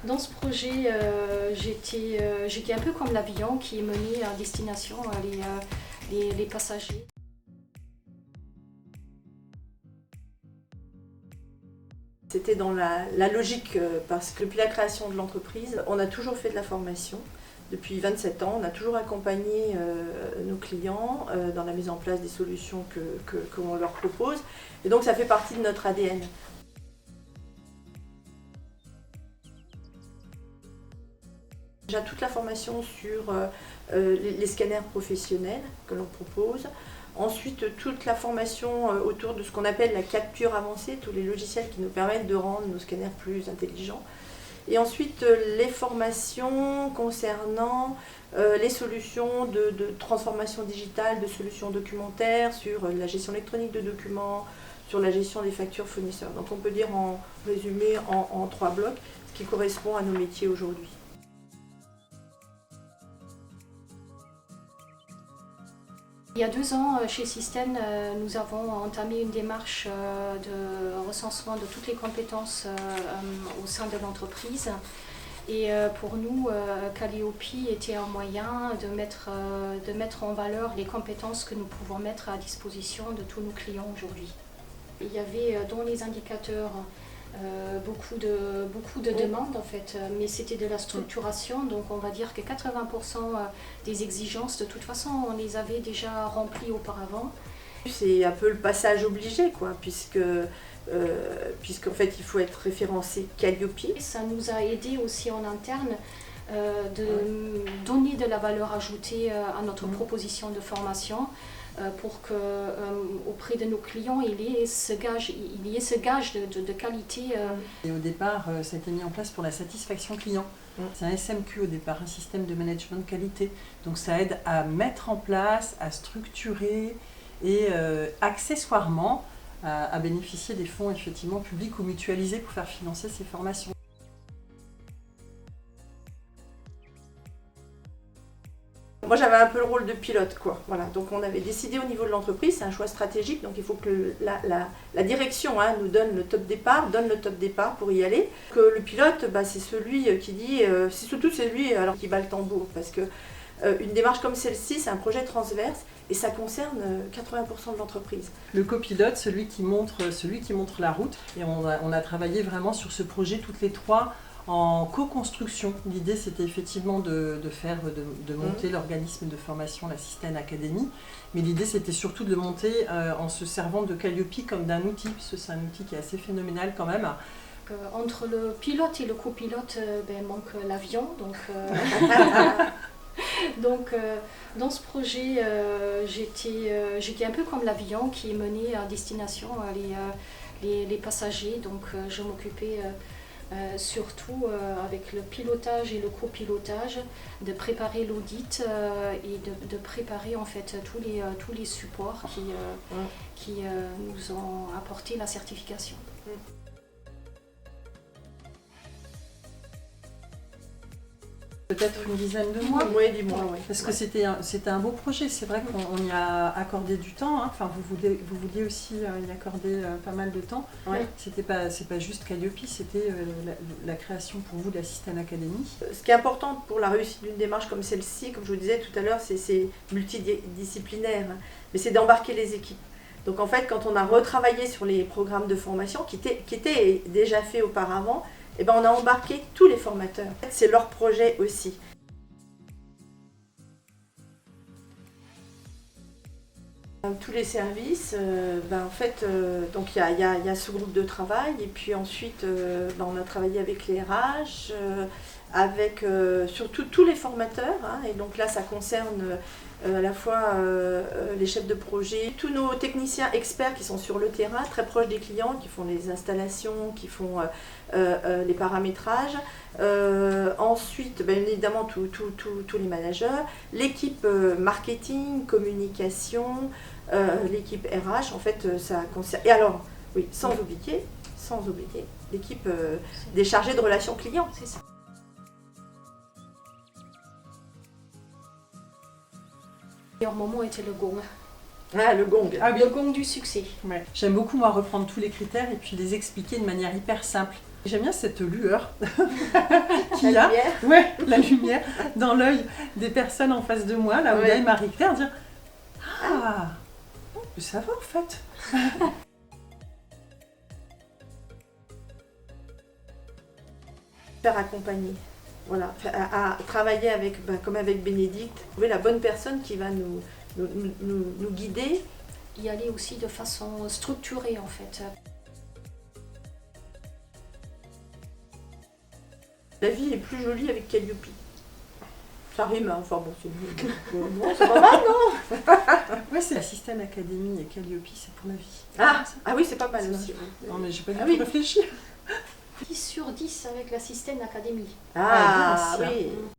Dans ce projet, j'étais un peu comme l'avion qui menait à destination les passagers. C'était dans la logique, parce que depuis la création de l'entreprise, on a toujours fait de la formation. Depuis 27 ans, on a toujours accompagné nos clients dans la mise en place des solutions qu'on leur propose. Et donc ça fait partie de notre ADN. Déjà toute la formation sur les scanners professionnels que l'on propose. Ensuite, toute la formation autour de ce qu'on appelle la capture avancée, tous les logiciels qui nous permettent de rendre nos scanners plus intelligents. Et ensuite, les formations concernant les solutions de transformation digitale, de solutions documentaires, sur la gestion électronique de documents, sur la gestion des factures fournisseurs. Donc on peut dire en résumé en 3 blocs, ce qui correspond à nos métiers aujourd'hui. Il y a 2 ans, chez Système, nous avons entamé une démarche de recensement de toutes les compétences au sein de l'entreprise. Et pour nous, Calliope était un moyen de mettre en valeur les compétences que nous pouvons mettre à disposition de tous nos clients aujourd'hui. Il y avait dans les indicateurs beaucoup de demandes en fait, mais c'était de la structuration, donc on va dire que 80% des exigences, de toute façon, on les avait déjà remplies auparavant. C'est un peu le passage obligé, quoi, puisqu'en fait il faut être référencé Calliope. Ça nous a aidé aussi en interne de donner de la valeur ajoutée à notre proposition de formation. Pour qu'auprès de nos clients, il y ait ce gage de qualité. Et au départ, ça a été mis en place pour la satisfaction client. C'est un SMQ au départ, un système de management qualité. Donc ça aide à mettre en place, à structurer et accessoirement à bénéficier des fonds effectivement publics ou mutualisés pour faire financer ces formations. Moi j'avais un peu le rôle de pilote, quoi. Voilà. Donc on avait décidé au niveau de l'entreprise, c'est un choix stratégique, donc il faut que la direction nous donne le top départ pour y aller. Que le pilote, c'est celui qui dit, c'est surtout celui alors qui bat le tambour, parce que une démarche comme celle-ci, c'est un projet transverse et ça concerne 80% de l'entreprise. Le copilote, celui qui montre la route, et on a travaillé vraiment sur ce projet toutes les 3 en co-construction. L'idée c'était effectivement de monter l'organisme de formation, la Système Academy, mais l'idée c'était surtout de monter en se servant de Calliope comme d'un outil, puisque c'est un outil qui est assez phénoménal quand même. Entre le pilote et le copilote, manque l'avion, donc... Donc dans ce projet, j'étais un peu comme l'avion qui menait à destination les passagers, donc je m'occupais surtout avec le pilotage et le copilotage de préparer l'audit et de préparer en fait tous les supports qui nous ont apporté la certification. Peut-être une dizaine de mois. Oui, 10 mois, oui. Parce que c'était un beau projet, c'est vrai qu'on y a accordé du temps, hein. Enfin, vous vouliez aussi y accorder pas mal de temps. Ouais. C'est pas juste Calliope, c'était la création pour vous de la Système Academy. Ce qui est important pour la réussite d'une démarche comme celle-ci, comme je vous disais tout à l'heure, c'est multidisciplinaire, mais c'est d'embarquer les équipes. Donc en fait, quand on a retravaillé sur les programmes de formation qui étaient déjà faits auparavant, on a embarqué tous les formateurs. En fait, c'est leur projet aussi. Tous les services, donc il y a ce groupe de travail et puis ensuite on a travaillé avec les RH, avec surtout tous les formateurs, et donc là ça concerne à la fois les chefs de projet, tous nos techniciens experts qui sont sur le terrain, très proches des clients, qui font les installations, qui font les paramétrages. Ensuite, évidemment, tous les managers, l'équipe marketing, communication, l'équipe RH, en fait, ça concerne. Et alors, oui, sans oublier l'équipe des chargés de relations clients, c'est ça. Le meilleur moment était le gong. Ah, le gong. Ah, oui. Le gong du succès. Ouais. J'aime beaucoup moi reprendre tous les critères et puis les expliquer de manière hyper simple. J'aime bien cette lueur qu'il y La a, lumière. ouais, la lumière dans l'œil des personnes en face de moi, là où il y a Marie-Claire, dire ah, ça va en fait. Faire accompagner, voilà, à travailler avec, comme avec Bénédicte, trouver la bonne personne qui va nous guider. Y aller aussi de façon structurée en fait. La vie est plus jolie avec Calliope. Ça rime, hein. Enfin bon, c'est pas mal, non? Ouais, c'est la Système Academy et Calliope, c'est pour la vie. Ah oui, c'est pas mal C'est aussi. ça. Non mais j'ai pas du Ah tout oui. réfléchi. 10 sur 10 avec la Système Academy. Ah Ah, bien, oui. Mm.